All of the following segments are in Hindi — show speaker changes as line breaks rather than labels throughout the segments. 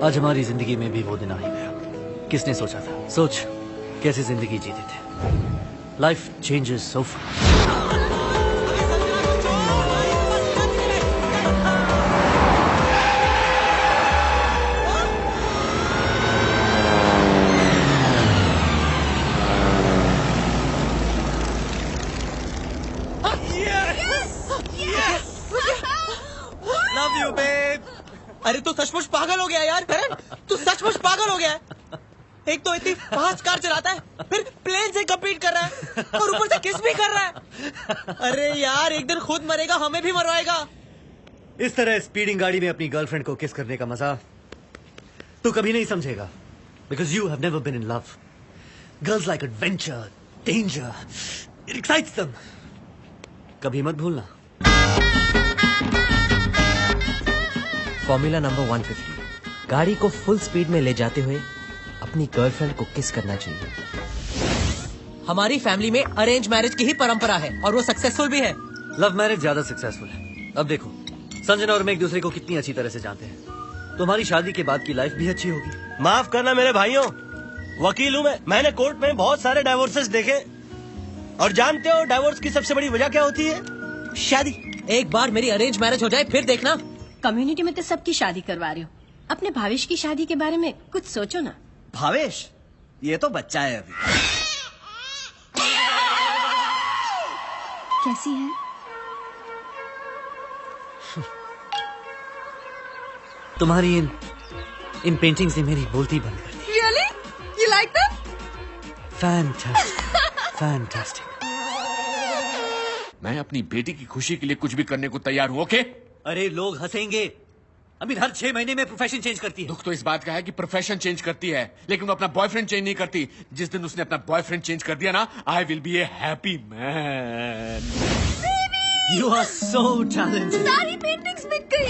आज हमारी जिंदगी में भी वो दिन आ ही गया। किसने सोचा था? सोच कैसे जिंदगी जीते थे। Life changes so fast.
Love you babe. अरे तू सचमुच पागल हो गया यार करण, तू सचमुच पागल हो गया है। एक तो इतनी फास्ट कार चलाता है, फिर प्लेन से कम्पीट कर रहा है और ऊपर से किस भी कर रहा है। अरे यार एक दिन खुद मरेगा, हमें भी मरवाएगा।
इस तरह स्पीडिंग गाड़ी में अपनी गर्लफ्रेंड को किस करने का मजा तू कभी नहीं समझेगा, because you have never been in love. Girls like adventure, danger, it excites them. कभी मत भूलना।
फॉर्मूला नंबर 150, गाड़ी को फुल स्पीड में ले जाते हुए अपनी गर्लफ्रेंड को किस करना चाहिए।
हमारी फैमिली में अरेंज मैरिज की ही परंपरा है और वो सक्सेसफुल भी है।
लव मैरिज ज्यादा सक्सेसफुल है। अब देखो, संजना और मैं एक दूसरे को कितनी अच्छी तरह से जानते हैं। तुम्हारी शादी के बाद की लाइफ भी अच्छी होगी।
माफ करना मेरे भाइयों, वकील हूँ मैं। मैंने कोर्ट में बहुत सारे डाइवोर्सेस देखे, और जानते हो डाइवोर्स की सबसे बड़ी वजह क्या होती है? शादी।
एक बार मेरी अरेंज मैरिज हो जाए फिर देखना।
कम्युनिटी में तो सबकी शादी करवा रहे हो, अपने भावेश की शादी के बारे में कुछ सोचो ना।
भावेश ये तो बच्चा है अभी।
कैसी है?
तुम्हारी इन पेंटिंग्स ने मेरी बोलती बंद कर दी।
Really? You like them?
Fantastic, fantastic.
मैं अपनी बेटी की खुशी के लिए कुछ भी करने को तैयार हूँ। ओके?
अरे लोग हंसेंगे। अमीर हर 6 महीने में प्रोफेशन चेंज करती है।
दुख तो इस बात का है कि प्रोफेशन चेंज करती है, लेकिन वो अपना बॉयफ्रेंड चेंज नहीं करती। जिस दिन उसने अपना बॉयफ्रेंड चेंज कर दिया ना, I will be a happy man.
You are so talented.
सारी पेंटिंग्स बिक गई।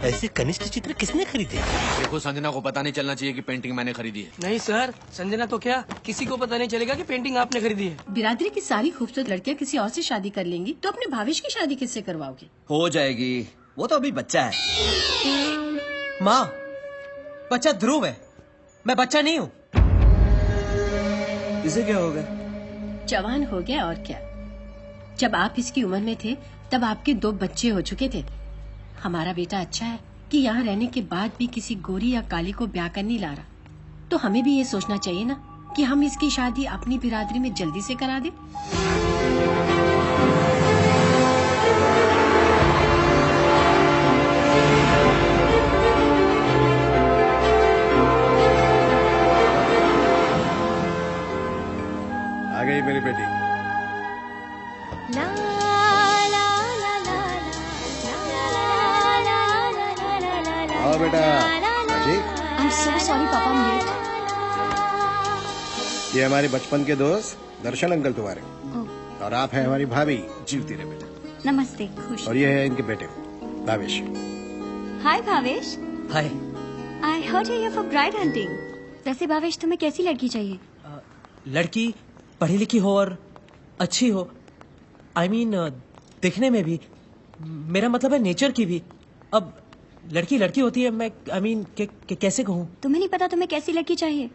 ऐसे कनिष्ठ चित्र किसने खरीदे?
देखो, संजना को पता नहीं चलना चाहिए कि पेंटिंग मैंने खरीदी है।
नहीं सर, संजना तो क्या, किसी को पता नहीं चलेगा कि पेंटिंग आपने खरीदी है।
बिरादरी की सारी खूबसूरत लड़कियां किसी और से शादी कर लेंगी, तो अपने भावेश की शादी किससे करवाओगे?
हो जाएगी, वो तो अभी बच्चा है।
माँ, बच्चा ध्रुव है, मैं बच्चा नहीं हूँ।
इसे क्या होगा?
जवान हो गया और क्या। जब आप इसकी उम्र में थे तब आपके 2 बच्चे हो चुके थे। हमारा बेटा अच्छा है कि यहाँ रहने के बाद भी किसी गोरी या काली को ब्याह कर नहीं ला रहा। तो हमें भी ये सोचना चाहिए ना कि हम इसकी शादी अपनी बिरादरी में जल्दी से करा दें।
आ गई मेरी बेटी। आओ बेटा। जी
I'm so sorry, पापा, I'm late.
ये हमारे बचपन के दोस्त दर्शन अंकल तुम्हारे, और आप हैं हमारी भाभी जीवती रहे बेटा।
नमस्ते। खुश।
और ये है इनके बेटे Bhavesh.
Hi Bhavesh.
Hi.
I heard you here for bride hunting. वैसे भावेश तुम्हें कैसी लड़की चाहिए?
लड़की पढ़ी लिखी हो और अच्छी हो। आई मीन दिखने में भी, मेरा मतलब है नेचर की भी। अब लड़की लड़की होती है, मैं आई मीन कैसे कहूँ?
तुम्हें नहीं पता तुम्हें कैसी लड़की चाहिए?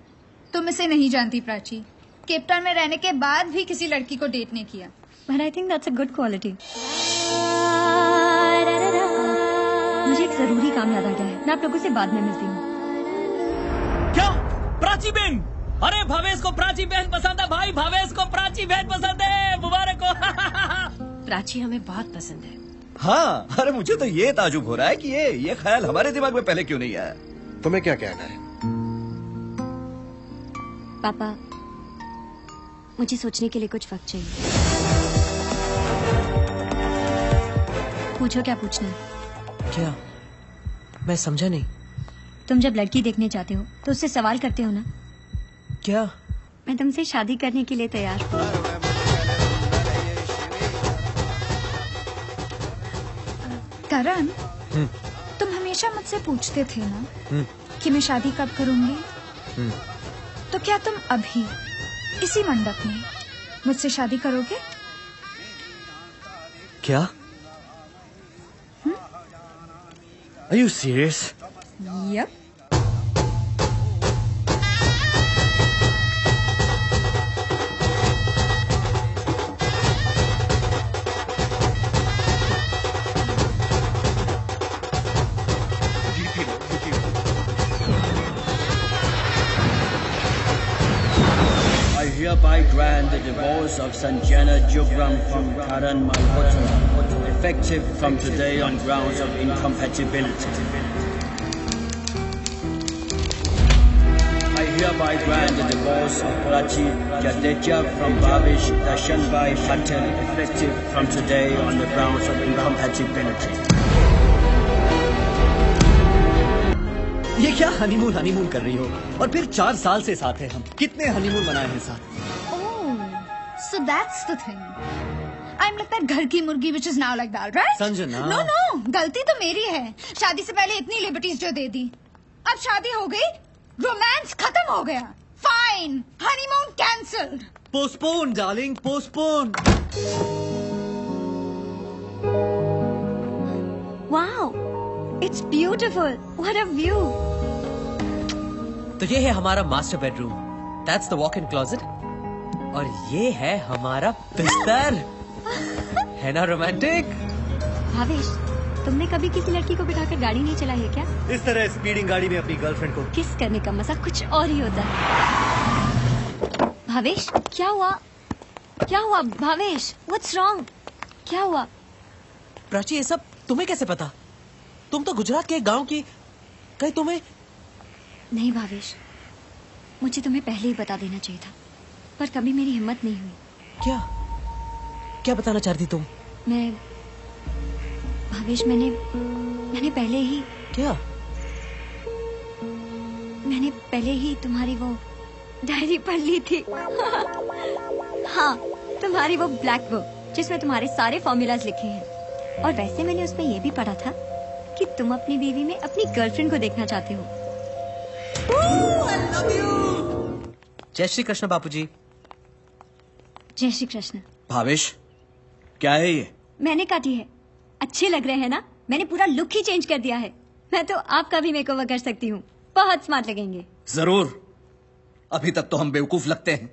तुम इसे नहीं जानती प्राची। केपटाउन में रहने के बाद भी किसी लड़की को डेट नहीं किया।
But I think that's a good quality. मुझे एक जरूरी काम याद आ गया है, मैं आप लोगों से बाद में मिलती हूँ।
क्या? प्राची बहन? अरे भावेश को प्राची बहन पसंद है भाई, भावेश को प्राची बहन पसंद है। मुबारक हो।
प्राची हमें बहुत पसंद है।
हाँ, अरे मुझे तो ये ताजुब हो रहा है कि ये ख्याल हमारे दिमाग में पहले क्यों नहीं आया।
तुम्हें क्या कहना है?
पापा, मुझे सोचने के लिए कुछ वक्त चाहिए। पूछो क्या पूछना है।
क्या? मैं समझा नहीं।
तुम जब लड़की देखने जाते हो तो उससे सवाल करते हो ना?
क्या?
मैं तुमसे शादी करने के लिए तैयार हूँ।
करण, तुम हमेशा मुझसे पूछते थे ना कि मैं शादी कब करूंगी। तो क्या तुम अभी इसी मंडप में मुझसे शादी करोगे?
क्या? Are you serious?
Yep.
hereby grant the divorce of Sanjana Jugram from Karan Malhotra, effective from today on grounds of incompatibility. I hereby grant the divorce of Prachi Jadeja from Bhavish Darshanbhai Patel, effective from today on the grounds of incompatibility.
ये क्या हनीमून कर रही हो? और फिर 4 साल से साथ हैं हम। कितने हनीमून मनाए हैं साथ?
So that's the thing. I'm like that घर की मुर्गी which is now like that, right?
Sanjana.
No, गलती तो मेरी है। शादी से पहले इतनी लिबर्टीज जो दे दी। अब शादी हो गई, रोमांस खत्म हो गया। Fine, honeymoon cancelled.
Postpone, darling, postpone.
Wow, it's beautiful. What a view.
तो ये है हमारा master bedroom, that's the walk in closet, और ये है हमारा बिस्तर। है ना रोमांटिक?
भावेश, तुमने कभी किसी लड़की को बिठाकर गाड़ी नहीं चलाई है क्या?
इस तरह स्पीडिंग गाड़ी में अपनी गर्लफ्रेंड को
किस करने का मजा कुछ और ही होता है। भावेश, क्या हुआ? क्या हुआ भावेश? What's wrong? क्या हुआ?
प्राची, ये सब तुम्हें कैसे पता? तुम तो गुजरात के एक गांव की, कहीं तुम्हें?
नहीं भावेश, मुझे तुम्हें पहले ही बता देना चाहिए था, पर कभी मेरी हिम्मत नहीं हुई।
क्या बताना चाहती तुम?
भावेश, मैंने पहले ही मैंने पहले ही तुम्हारी वो डायरी पढ़ ली थी। हाँ, तुम्हारी वो ब्लैक बुक जिसमें तुम्हारे सारे फॉर्मूलाज लिखे हैं, और वैसे मैंने उसमें ये भी पढ़ा था कि तुम अपनी बीवी में अपनी गर्लफ्रेंड को देखना चाहते हो।
I love you.
जय श्री कृष्ण बापूजी।
जय श्री कृष्ण।
भावेश, क्या है ये?
मैंने काटी है। अच्छे लग रहे हैं ना? मैंने पूरा लुक ही चेंज कर दिया है। मैं तो आपका भी मेकओवर कर सकती हूँ, बहुत स्मार्ट लगेंगे।
जरूर। अभी तक तो हम बेवकूफ लगते हैं।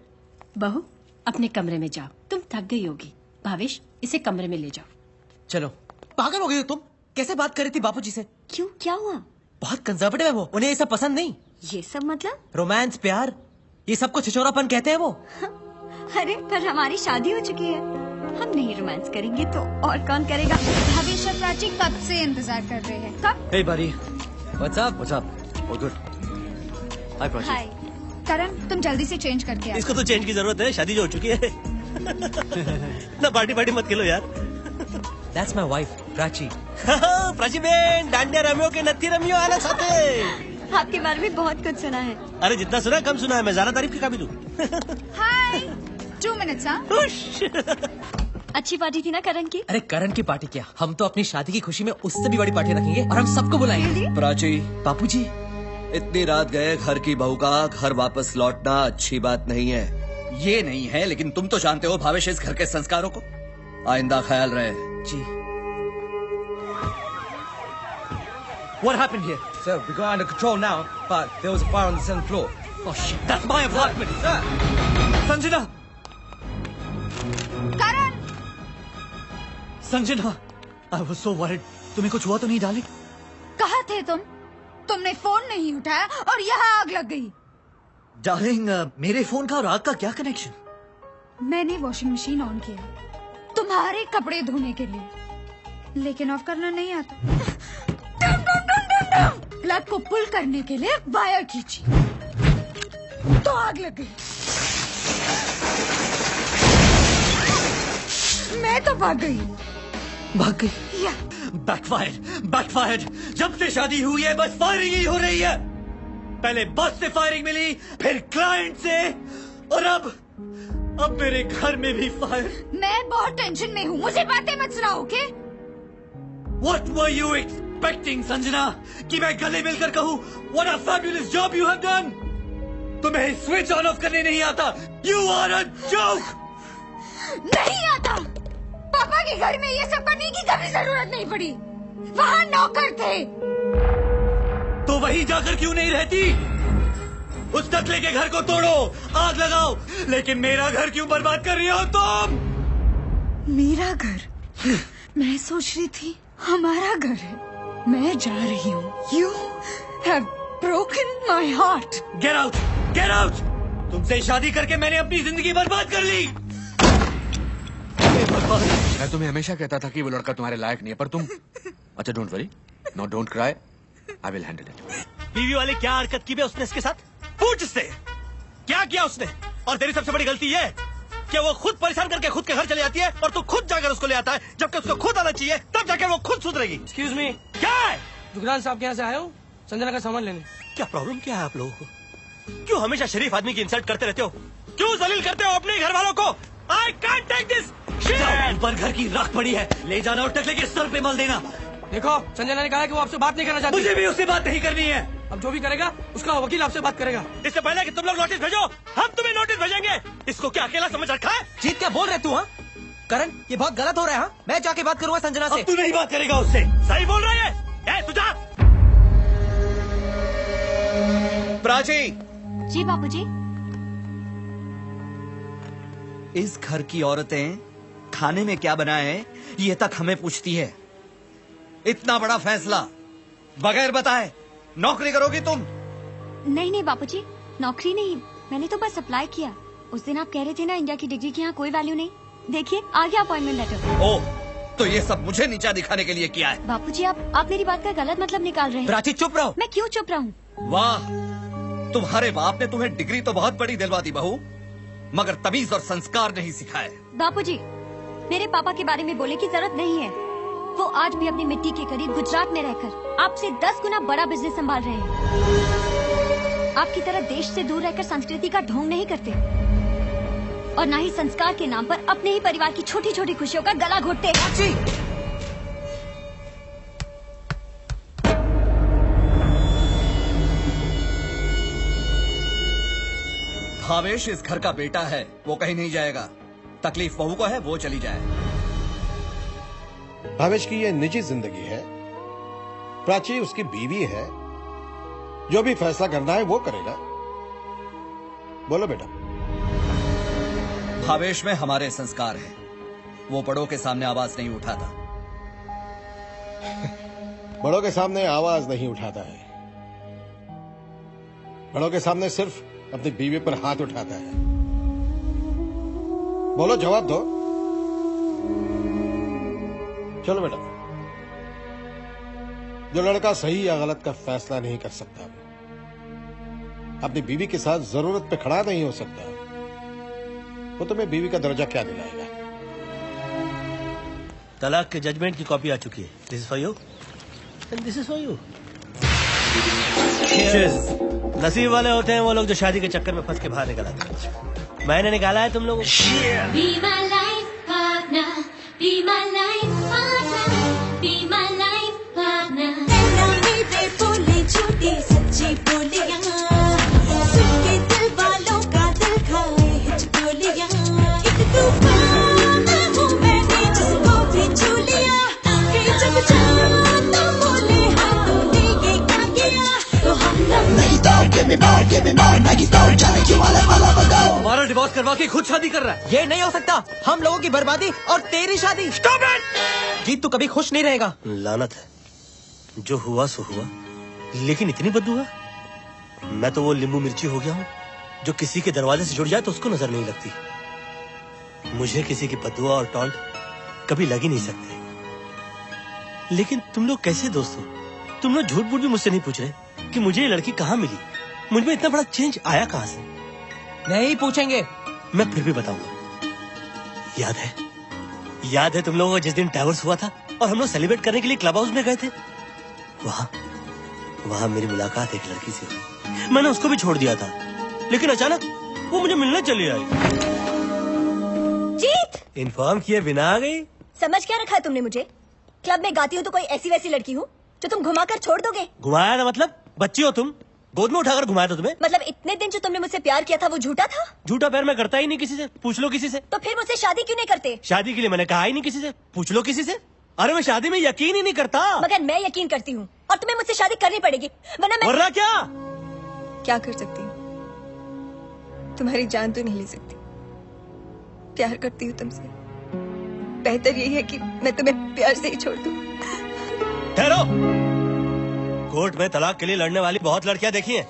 बहू, अपने कमरे में जाओ, तुम थक गई होगी। भावेश, इसे कमरे में ले जाओ।
चलो। पागल हो गई हो तुम? कैसे बात कर रही थी बापूजी से?
क्यों, क्या हुआ?
बहुत कंजर्वेटिव है वो, उन्हें ये सब पसंद नहीं।
ये सब मतलब?
रोमांस, प्यार, ये सब को छिछोरापन कहते हैं वो।
अरे पर हमारी शादी हो चुकी है, हम नहीं रोमांस करेंगे तो और कौन करेगा?
भावेश और प्राची कब से इंतजार कर रहे हैं? कब?
Hey buddy,
What's up?
what's up? All good. Hi Prachi.
हाय।
करण, तुम जल्दी से चेंज करके आओ।
इसको तो चेंज की जरूरत है, शादी जो हो चुकी है। ना पार्टी मत खेलो यार।
That's my wife, Prachi.
Prachi बेन, डांडिया रमियो के नत्थी रमियो आना साथे।
आपके बारे में बहुत कुछ सुना है।
अरे जितना सुना कम सुना है, मैं ज्यादा तारीफ के काबिल हूँ।
हाय, 2 minutes
अच्छी पार्टी थी ना करण की?
अरे करण की पार्टी क्या, हम तो अपनी शादी की खुशी में उससे भी बड़ी पार्टी रखेंगे और हम सबको बुलाएंगे।
प्राची,
बापूजी,
इतनी रात गए घर की बहू का घर वापस लौटना अच्छी बात नहीं है। ये नहीं है, लेकिन तुम तो जानते हो भावेश इस घर के संस्कारों को। आइंदा ख्याल रहे।
जी।
What happened here?
Sir, we're going under control now, but there was a fire on the 7th floor.
Oh shit, that's my apartment. Sanjana!
Karan!
Sanjana! I was so worried. तुम्हें कुछ हुआ तो नहीं डार्लिंग?
कहाँ थे तुम? तुमने फोन नहीं उठाया और यहाँ आग लग गई।
डार्लिंग, मेरे फोन का और आग का क्या कनेक्शन?
मैंने वॉशिंग मशीन ऑन किया तुम्हारे कपड़े धोने के लिए, लेकिन ऑफ करना नहीं आता। प्लग को पुल करने के लिए वायर खींची तो आग लग गई। मैं तो भाग गई।
भाग गई?
या
बैकफायर्ड। जब से शादी हुई है बस फायरिंग ही हो रही है। पहले बॉस से फायरिंग मिली, फिर क्लाइंट से, और अब मेरे घर में भी फायर।
मैं बहुत टेंशन में हूँ, मुझे बातें मत सुनाओ, okay?
What were you expecting, Sanjana? कि मैं गले मिलकर कहूँ What a fabulous job you have done? तुम्हें स्विच ऑन ऑफ करने नहीं आता। You are a joke.
नहीं आता। पापा के घर में ये सब करने की कभी जरूरत नहीं पड़ी। वहाँ नौकर थे।
तो वहीं जाकर क्यों नहीं रहती? उस टकले के घर को तोड़ो, आग लगाओ, लेकिन मेरा घर क्यों बर्बाद कर रही हो तुम?
मेरा घर? मैं सोच रही थी हमारा घर है। मैं जा रही हूँ। You have broken my heart.
Get out! Get out! तुमसे शादी करके मैंने अपनी जिंदगी बर्बाद कर ली।
मैं तुम्हें हमेशा कहता था कि वो लड़का तुम्हारे लायक नहीं है, पर तुम अच्छा don't worry, no don't cry, I will handle it.
बीवी वाले क्या हरकत की बे उसने इसके साथ? पूछ इससे क्या किया उसने। और तेरी सबसे बड़ी गलती ये है कि वो खुद परेशान करके खुद के घर चली जाती है और तू खुद जाकर उसको ले आता है, जबकि उसको खुद आना चाहिए, तब जाकर वो खुद सुधरेगी।
एक्सक्यूज मी,
क्या है?
जुगरान साहब के यहाँ से आया हूँ संजना का सामान लेने।
क्या प्रॉब्लम क्या है आप लोगों को? क्यों हमेशा शरीफ आदमी की इंसल्ट करते रहते हो? क्यों जलील करते हो अपने घर वालों को? I can't take this.
ऊपर घर की राख पड़ी है, ले जाना और टकले के सर पे मल देना।
देखो संजना ने कहा कि वो आपसे बात नहीं करना चाहती।
मुझे भी उससे बात नहीं करनी है।
अब जो भी करेगा उसका वकील आपसे बात करेगा।
इससे पहले कि तुम लोग नोटिस भेजो, हम तुम्हें नोटिस भेजेंगे। इसको क्या अकेला समझ रखा है?
जीत क्या बोल रहे तू? हाँ करण, ये बहुत गलत हो रहा है। हाँ मैं जाके बात करूंगा संजना से।
अब तू नहीं बात करेगा उससे।
सही बोल रही है तू जा।
प्राची,
जी बाबूजी।
इस घर की औरतें खाने में क्या बनाए हैं ये तक हमें पूछती है। इतना बड़ा फैसला बगैर बताए नौकरी करोगी तुम?
नहीं नहीं बाबूजी, नौकरी नहीं, मैंने तो बस अप्लाई किया। उस दिन आप कह रहे थे ना इंडिया की डिग्री की यहाँ कोई वैल्यू नहीं। देखिए आ गया अपॉइंटमेंट लेटर।
ओह, तो ये सब मुझे नीचा दिखाने के लिए किया है?
बाबूजी आप मेरी बात का गलत मतलब निकाल रहे हैं।
प्राची चुप रहो।
मैं क्यों चुप रहूं?
वाह, तुम्हारे बाप ने तुम्हें डिग्री तो बहुत बड़ी दिलवा दी बहू, मगर तमीज और संस्कार नहीं सिखाए।
बाबूजी मेरे पापा के बारे में बोलने की जरूरत नहीं है। वो आज भी अपनी मिट्टी के करीब गुजरात में रहकर आपसे 10 गुना बड़ा बिजनेस संभाल रहे हैं। आपकी तरह देश से दूर रहकर संस्कृति का ढोंग नहीं करते और न ही संस्कार के नाम पर अपने ही परिवार की छोटी छोटी खुशियों का गला घोटते।
भावेश इस घर का बेटा है, वो कहीं नहीं जाएगा। तकलीफ बहू को है, वो चली जाए।
भावेश की ये निजी जिंदगी है, प्राची उसकी बीवी है, जो भी फैसला करना है वो करेगा। बोलो बेटा।
भावेश में हमारे संस्कार है, वो बड़ों के सामने आवाज नहीं उठाता।
बड़ों के सामने आवाज नहीं उठाता है, बड़ों के सामने सिर्फ अपनी बीवी पर हाथ उठाता है। बोलो, जवाब दो। चलो बेटा, जो लड़का सही या गलत का फैसला नहीं कर सकता, अपनी बीवी के साथ जरूरत पे खड़ा नहीं हो सकता, वो तुम्हें बीवी का दर्जा क्या दिलाएगा?
तलाक के जजमेंट की कॉपी आ चुकी है। This is for you and this is for you. नसीब वाले होते हैं वो लोग जो शादी के चक्कर में फंस के बाहर निकल आते हैं। मैंने निकाला है तुम लोगों
हमारा डिवोर्स करवा के खुद शादी कर रहा है।
ये नहीं हो सकता। हम लोगों की बर्बादी और तेरी शादी।
Stop it!
जीत तू कभी खुश नहीं रहेगा।
लानत है, जो हुआ सो हुआ, लेकिन इतनी बददुआ। मैं तो वो नींबू मिर्ची हो गया हूँ जो किसी के दरवाजे से जुड़ जाए तो उसको नजर नहीं लगती। मुझे किसी की बददुआ और टॉन्ट कभी लग ही नहीं सकते। लेकिन तुम लोग कैसे दोस्त हो? तुम लोग झूठ मूठ भी मुझसे नहीं पूछ रहे कि मुझे ये लड़की कहाँ मिली, मुझ में इतना बड़ा चेंज आया कहाँ से?
नहीं पूछेंगे।
मैं फिर भी बताऊंगा। याद है तुम लोगों को जिस दिन डाइवोर्स हुआ था और हम लोग सेलिब्रेट करने के लिए क्लब हाउस में गए थे? वहाँ मेरी मुलाकात एक लड़की से हुई। मैंने उसको भी छोड़ दिया था, लेकिन अचानक वो मुझे मिलने चली आई।
जीत!
इन्फॉर्म किए बिना आ गई।
समझ क्या रखा है तुमने मुझे? क्लब में गाती हूँ तो कोई ऐसी वैसी लड़की हूँ जो तुम घुमाकर छोड़ दोगे?
घुमाया ना मतलब? बच्ची हो तुम? गोद में उठाकर घुमाया था तुम्हें?
मतलब इतने दिन जो तुमने मुझसे प्यार किया था वो झूठा था?
झूठा प्यार मैं करता ही नहीं किसी से। पूछ लो किसी से।
तो फिर मुझसे शादी क्यों नहीं करते?
शादी के लिए मैंने कहा ही नहीं किसी से। पूछ लो किसी से। अरे मैं शादी में यकीन ही नहीं करता।
मगर मैं यकीन करती हूँ और तुम्हें मुझसे शादी करनी पड़ेगी, वरना
क्या कर सकती हूँ? तुम्हारी जान तो नहीं ले सकती। प्यार करती हूँ तुमसे। बेहतर यही है कि मैं तुम्हें प्यार से ही छोड़ दूँ।
ठहरो। कोर्ट में तलाक के लिए लड़ने वाली बहुत लड़कियां देखी हैं,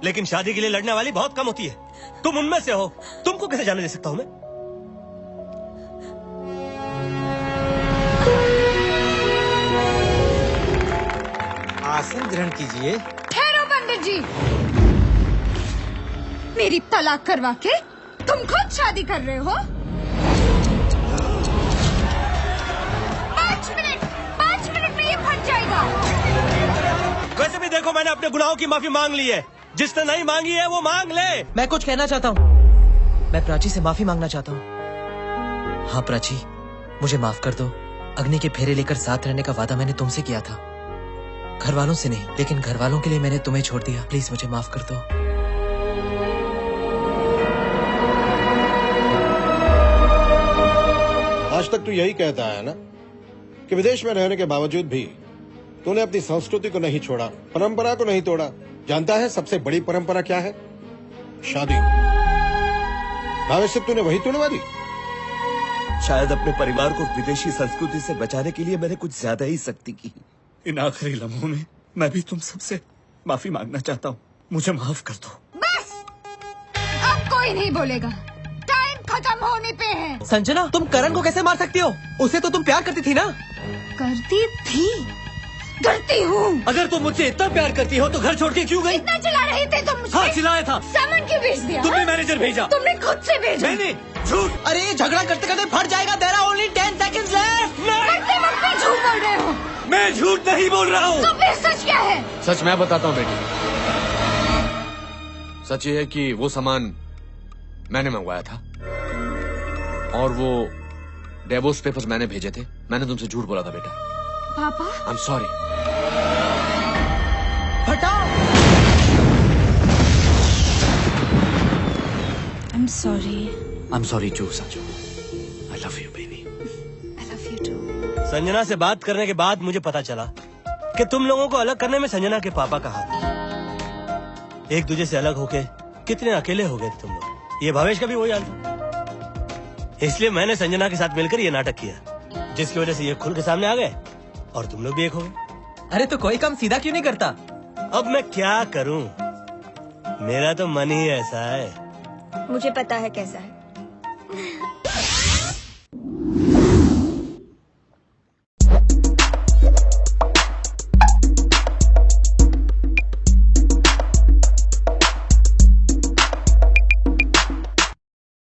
लेकिन शादी के लिए लड़ने वाली बहुत कम होती है। तुम उनमें से हो, तुमको कैसे जाने दे सकता हूं मैं?
आसन ग्रहण कीजिए।
ठहरो पंडित जी, मेरी तलाक करवा के तुम खुद शादी कर रहे हो? 5 मिनट में ये फट जाएगा।
वैसे भी देखो, मैंने अपने गुनाहों की माफी मांग ली है। जिसने नहीं मांगी है वो मांग ले।
मैं कुछ कहना चाहता हूँ। मैं प्राची से माफी मांगना चाहता हूँ। हाँ प्राची, मुझे माफ कर दो। अग्नि के फेरे लेकर साथ रहने का वादा मैंने तुमसे किया था, घर वालों से नहीं, लेकिन घर वालों के लिए मैंने तुम्हें छोड़ दिया। प्लीज मुझे माफ कर दो।
आज तक तू यही कहता है ना कि विदेश में रहने के बावजूद भी तूने अपनी संस्कृति को नहीं छोड़ा, परंपरा को नहीं तोड़ा। जानता है सबसे बड़ी परंपरा क्या है? शादी। भावेश से तूने वही तोड़वा दी।
शायद अपने परिवार को विदेशी संस्कृति से बचाने के लिए मैंने कुछ ज्यादा ही सख्ती की। इन आखिरी लम्हों में मैं भी तुम सबसे माफी मांगना चाहता हूँ। मुझे माफ कर दो।
बस, अब कोई नहीं बोलेगा। टाइम खत्म होने पे है।
संजना, तुम करण को कैसे मार सकती हो? उसे तो तुम प्यार करती थी ना?
करती थी, करती हूँ।
अगर तुम मुझसे इतना प्यार करती हो तो घर छोड़ के क्यों गई?
इतना चिल्ला रहे थे तुम मुझे।
हाँ, चिल्लाया था।
सामान क्यों भेज दिया?
तुमने मैनेजर भेजा।
तुमने खुद से भेजा।
मैंने? झूठ।
अरे ये झगड़ा करते करते फट जाएगा। There are only 10 seconds left।
करते वक्त भी झूठ बोल रहे हो।
मैं झूठ नहीं बोल रहा हूँ।
तो फिर सच क्या है?
सच मैं बताता हूँ बेटी। सच ये है कि वो सामान मैंने मंगवाया था और वो डिवोर्स पेपर्स मैंने भेजे थे। मैंने तुमसे झूठ बोला था बेटा।
पापा,
आई एम सॉरी।
हटाओ।
I'm sorry.
I'm sorry too, Sanju. I love you, baby.
I love you too.
Sanjana से बात करने के बाद मुझे पता चला कि तुम लोगों को अलग करने में संजना के पापा का हाथ था। एक दूसरे से अलग होके कितने अकेले हो गए थे तुम लोग। ये भावेश का भी वही हाल था। इसलिए मैंने संजना के साथ मिलकर ये नाटक किया, जिसकी वजह से ये खुल के सामने आ गए और तुम लोग भी एक हो गए।
अरे तो कोई काम सीधा क्यों नहीं करता?
अब मैं क्या करूं? मेरा तो मन ही ऐसा है।
मुझे पता है कैसा है।